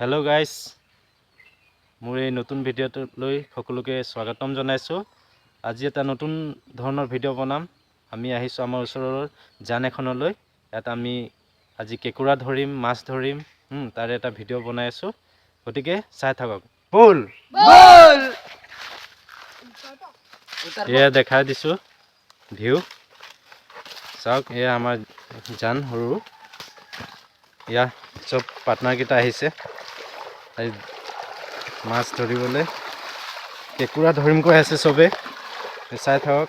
Hello guys मोर এই নতুন ভিডিঅ'টোলৈ সকলোকে স্বাগতম জনাইছো। আজি এটা নতুন ধৰণৰ ভিডিঅ' বনাম। আমি আহিছো আমাৰ ওচৰৰ জান এখনলৈ। ইয়াত আমি আজি কেকুৰা ধৰিম, মাছ ধৰিম, তাৰে এটা ভিডিঅ' বনাই আছো। গতিকে চাই থাকক। বল বল এয়া দেখাই দিছো ভিউ চাওক। এয়া আমাৰ জান সৰু। ইয়া সব পাৰ্টনাৰ কেইটা আহিছে মাছ ধৰিবলৈ। কেকুৰা ধৰিম কৈ আছে সবে। চাই থাকক,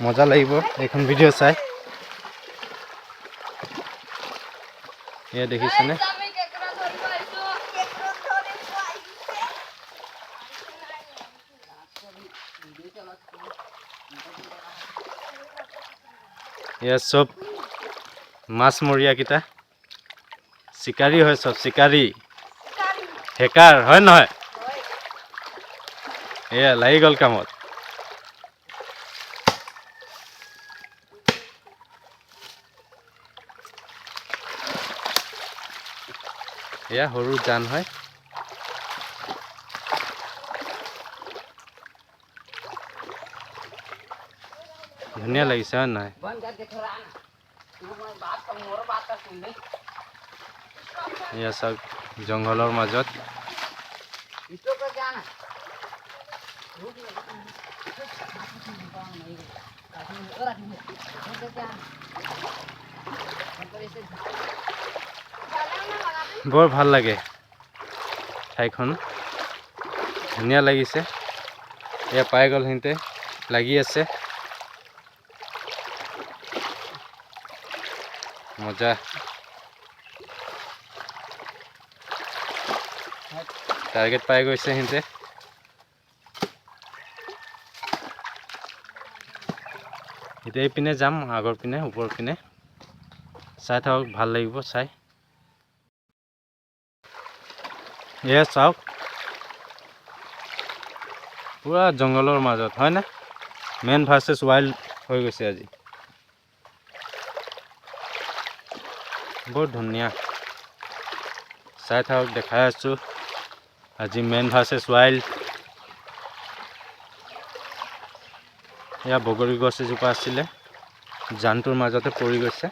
মজা লাগিব এইখন ভিডিঅ' চাই। এয়া দেখিছেনে? এয়া সব মাছমৰীয়া কেইটা শিকাৰী হয়, সব শিকাৰী হেকাৰ হয় নহয়? এয়া লাগি গ'ল কামত। এয়া সৰু জান হয়। ধুনীয়া লাগিছে হয় নহয়? এয়া চাওক জংঘলৰ মাজত। বৰ ভাল লাগে ঠাইখন, ধুনীয়া লাগিছে। এয়া পাই গ'ল, সিহঁতে লাগি আছে। মজা। টাৰ্গেট পাই গৈছে সিহঁতে। এতিয়া এই পিনে যাম, আগৰ পিনে, ওপৰ পিনে। চাই থাকক, ভাল লাগিব চাই। এয়া চাওক পুৰা জংঘলৰ মাজত হয় না? মেন ভাৰ্চেছ ৱাইল্ড হৈ গৈছে আজি। বৰ ধুনীয়া। চাই থাকক, দেখাই আছো আজি মেন ভাৰ্চেছ ৱাইল্ড। এয়া বগৰী গছ এজোপা আছিলে, জানটোৰ মাজতে পৰি গৈছে।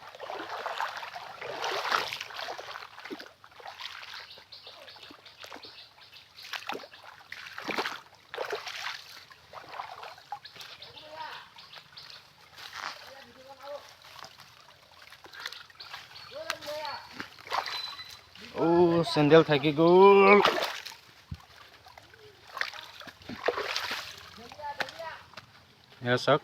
চেণ্ডেল থাকি গ'ল। এয়া চাওক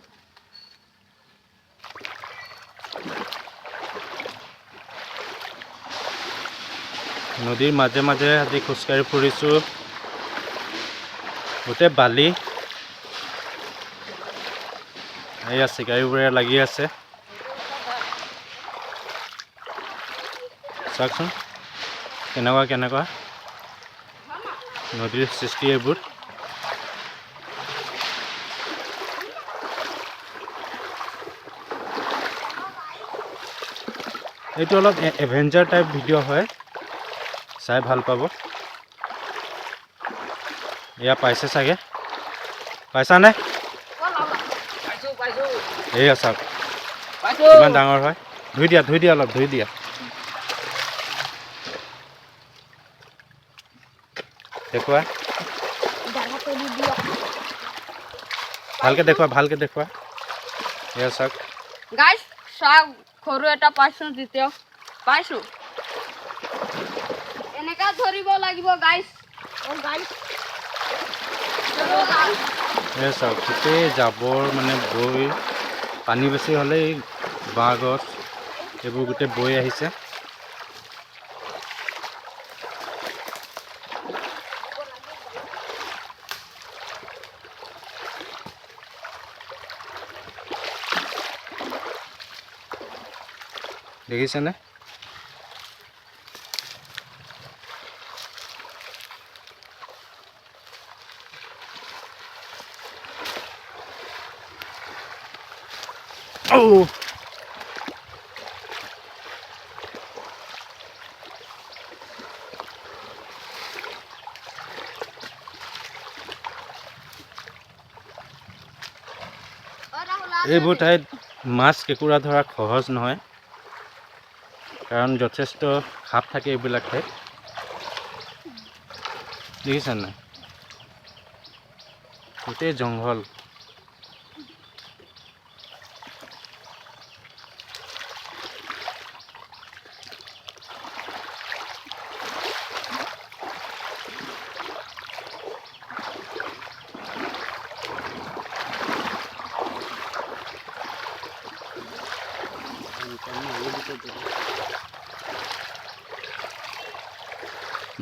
নদীৰ মাজে মাজে আজি খোজকাঢ়ি ফুৰিছোঁ। গোটেই বালি। এয়া চিকাৰীবোৰে লাগি আছে। চাওকচোন কেনেকুৱা নদীৰ সৃষ্টি এইবোৰ। এইটো অলপ এডভেঞ্চাৰ টাইপ ভিডিঅ' হয়, চাই ভাল পাব। এয়া পাইছে চাগে, পাইছানে? এয়া চাওক কিমান ডাঙৰ হয়। ধুই দিয়া অলপ, ধুই দিয়া। দেখুৱা ভালকে দেখুৱা। এয়া চাওক গাইস, চাওক সৰু এটা পাইছো, দ্বিতীয় পাইছো। এনেকা ধৰিব লাগিব গাইস। এয়া চাওক গোটেই জাবৰ মানে বৈ, পানী বেছি হ'লেই বাঁহ গছ এইবোৰ গোটেই বৈ আহিছে। দেখিছেনে? এইবোৰ ঠাইত মাছ কেঁকুৰা ধৰা সহজ নহয়, কাৰণ যথেষ্ট সাপ থাকে এইবিলাক ঠাইত। দেখিছা নাই, গোটেই জংঘল।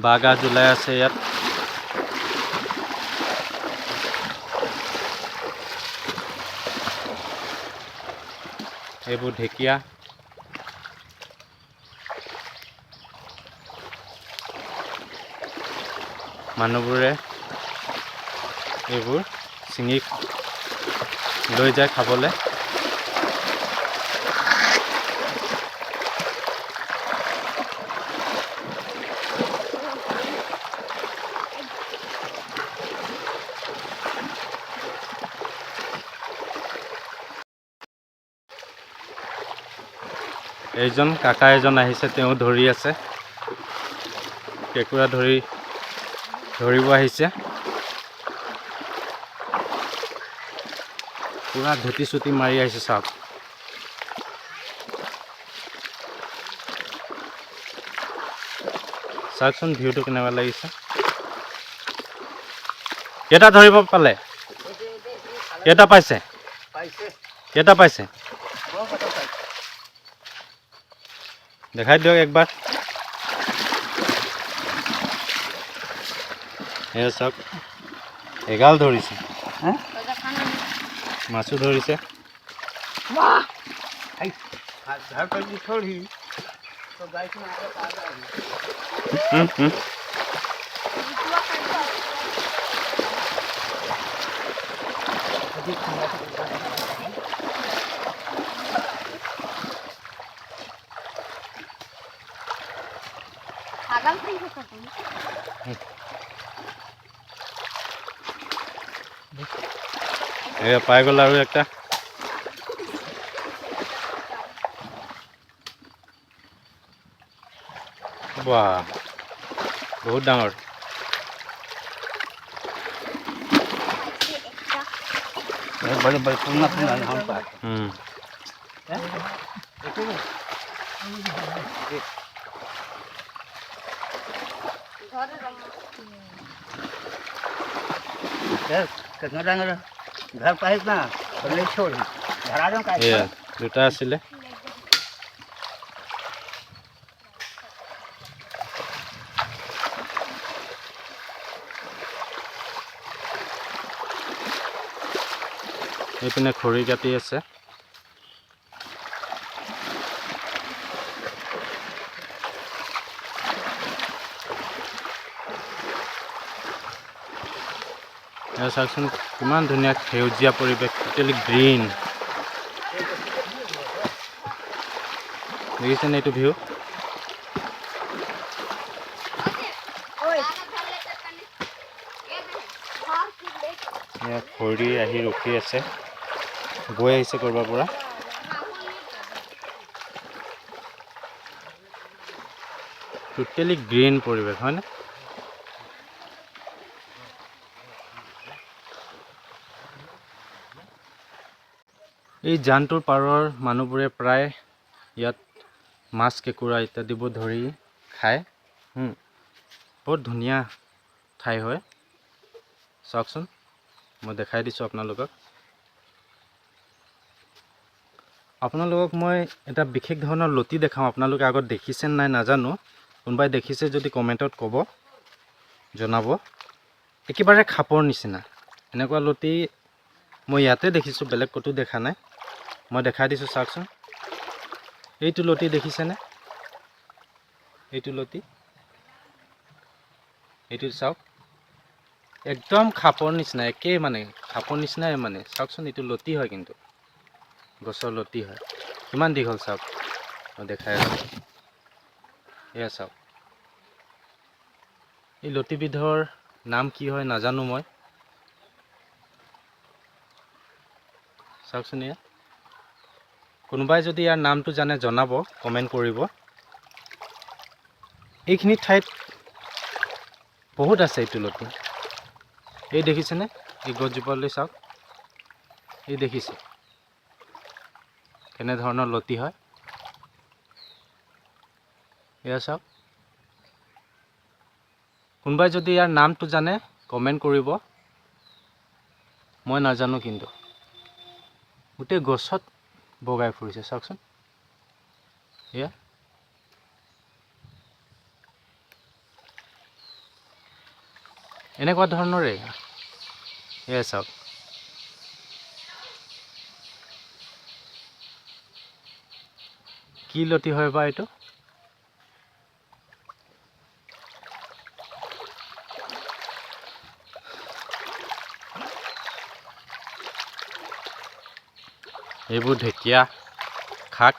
বাঁহগাজ ওলাই আছে ইয়াত। এইবোৰ ঢেকীয়া। মানুহবোৰে এইবোৰ ছিঙি লৈ যায় খাবলৈ। এইজন কাকা এজন আহিছে, তেওঁ ধৰি আছে, কেঁকুৰা ধৰিব আহিছে। পুৰা ধুতি চুটি মাৰি আহিছে চাওক। চাওকচোন ভিউটো কেনেকুৱা লাগিছে। কেইটা ধৰিব পালে? কেইটা পাইছে? কেইটা পাইছে? দেখাই দিয়ক একবাৰ। এয়া চাওক, এগাল ধৰিছে, মাছো ধৰিছে। এয়া পাই গ'ল আৰু একটা। বাহ, বহুত ডাঙৰ। घर पाहिजे ना छोड घराजून काय এয়া দুটা আছিলে। এইপিনে খৰি কাটি আছে। চাওকচোন কিমান ধুনীয়া সেউজীয়া পৰিৱেশ, টোটেলি গ্ৰীণ। দেখিছেনে এইটো ভিউ? খৰি আহি ৰখি আছে, গৈ আহিছে কৰবাৰ পৰা। টোটেলি গ্ৰীণ পৰিৱেশ হয়নে? এই জানটোৰ পাৰৰ মানুহবোৰে প্ৰায় ইয়াত মাছ কেঁকুৰা ইত্যাদিবোৰ ধৰি খায়। বহুত ধুনীয়া ঠাই হয়। চাওকচোন, মই দেখাই দিছোঁ আপোনালোকক মই এটা বিশেষ ধৰণৰ লতি দেখাওঁ। আপোনালোকে আগত দেখিছে নাই নাজানো, কোনোবাই দেখিছে যদি কমেণ্টত ক'ব, জনাব। একেবাৰে খাপৰ নিচিনা এনেকুৱা লতি মই ইয়াতে দেখিছোঁ, বেলেগ ক'তো দেখা নাই। মই দেখাই দিছোঁ, চাওকচোন। এইটো লতি দেখিছেনে? এইটো লতি, এইটো চাওক, একদম খাপৰ নিচিনা, একেই মানে খাপৰ নিচিনাই মানে। চাওকচোন, এইটো লতি হয়, কিন্তু গছৰ লতি হয়। কিমান দীঘল চাওক, মই দেখাই আছোঁ। এয়া চাওক, এই লতিবিধৰ নাম কি হয় নাজানো মই। চাওকচোন, এয়া কোনোবাই যদি ইয়াৰ নামটো জানে জনাব, কমেণ্ট কৰিব। এইখিনি ঠাইত বহুত আছে এই তুলসী। এই দেখিছেনে? এই গছজোপালৈ চাওক, এই দেখিছে কেনেধৰণৰ লতি হয়। এয়া চাওক, কোনোবাই যদি ইয়াৰ নামটো জানে কমেণ্ট কৰিব, মই নাজানো। কিন্তু গোটেই গছত বগাই ফুৰিছে, চাওকচোন। এয়া এনেকুৱা ধৰণৰে। এয়া চাওক, কি লতি হয় বা এইটো? এইবোৰ ঢেকীয়া শাক,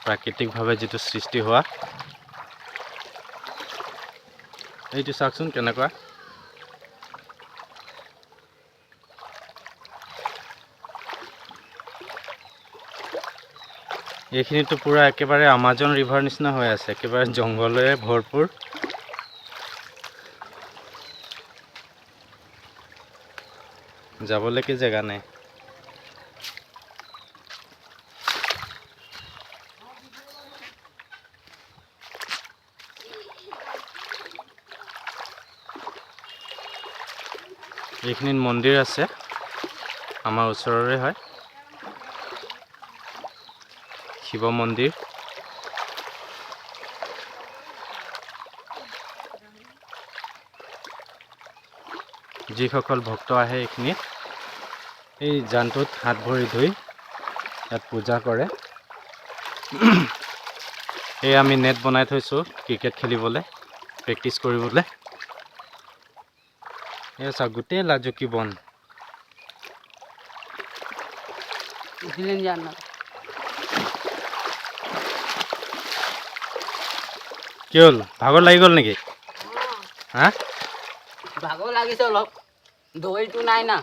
প্ৰাকৃতিকভাৱে যিটো সৃষ্টি হোৱা। এইটো চাওকচোন কেনেকুৱা। এইখিনিতো পুৰা একেবাৰে আমাজন ৰিভাৰ নিচিনা হৈ আছে, একেবাৰে জংঘলেৰে ভৰপূৰ। যাবলৈকে জেগা নাই। এইখিনিত মন্দিৰ আছে, আমাৰ ওচৰৰে হয়, শিৱ মন্দিৰ। যিসকল ভক্ত আহে এইখিনিত এই জানটোত হাত ভৰি ধুই ইয়াত পূজা কৰে। এই আমি নেট বনাই থৈছোঁ ক্ৰিকেট খেলিবলৈ, প্ৰেক্টিছ কৰিবলৈ। এয়া চাওক, গোটেই লাজুকী বন। কি হ'ল, ভাগৰ লাগি গ'ল নেকি? হা, ভাগৰ লাগিছে অলপ, দৈটো নাই না।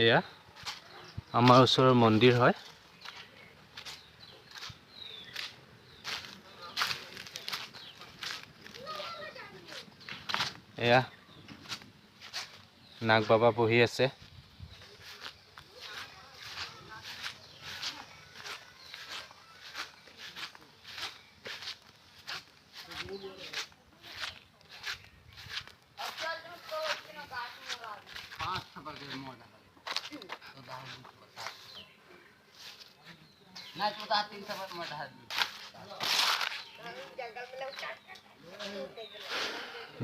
এয়া আমাৰ ওচৰৰ মন্দিৰ হয়। এয়া নাগ বাবা বহি আছে।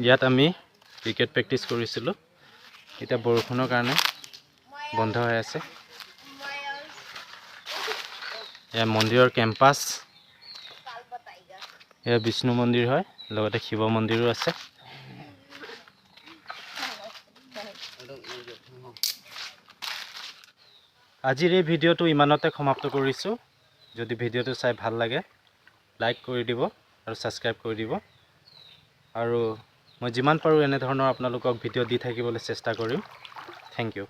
ইয়াত আমি ক্ৰিকেট প্ৰেক্টিছ কৰিছিলোঁ, এতিয়া বৰষুণৰ কাৰণে বন্ধ হৈ আছে। এয়া মন্দিৰৰ কেম্পাছ। এয়া বিষ্ণু মন্দিৰ হয়, লগতে শিৱ মন্দিৰো আছে। আজিৰ এই ভিডিঅ'টো ইমানতে সমাপ্ত কৰিছোঁ। যদি ভিডিঅ'টো চাই ভাল লাগে লাইক কৰি দিব আৰু ছাবস্ক্ৰাইব কৰি দিব। আৰু মই যিমান পাৰোঁ এনেধৰণৰ আপোনালোকক ভিডিঅ' দি থাকিবলৈ চেষ্টা কৰিম। Thank U.